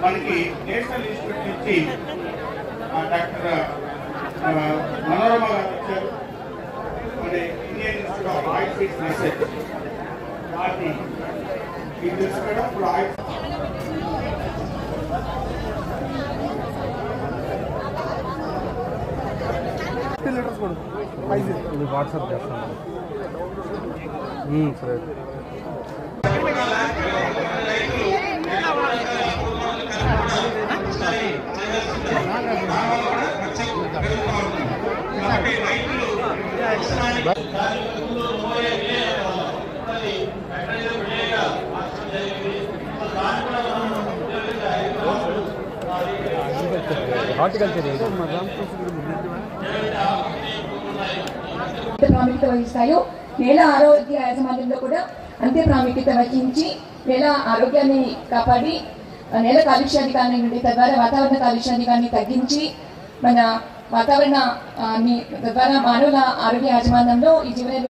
మనకి national institute నుంచి doctor Manorama గారు వచ్చారు. మన Indian institute of oil seeds research వాటిని మీకు తెలుసు మేడం. ఇప్పుడు ఆయిల్ వాట్సాప్ చేస్తాను సరే. ప్రాముఖ్యత వహిస్తాయో నేల ఆరోగ్య యాజమాన్యంలో కూడా అంతే ప్రాముఖ్యత వహించి నేల ఆరోగ్యాన్ని కాపాడి నేల కాలుష్యాధికారాన్ని నుండి తద్వారా వాతావరణ కాలుష్యాధికారాన్ని తగ్గించి మన వాతావరణ ద్వారా మానవుల ఆరోగ్య యాజమాన్యంలో ఈ జీవన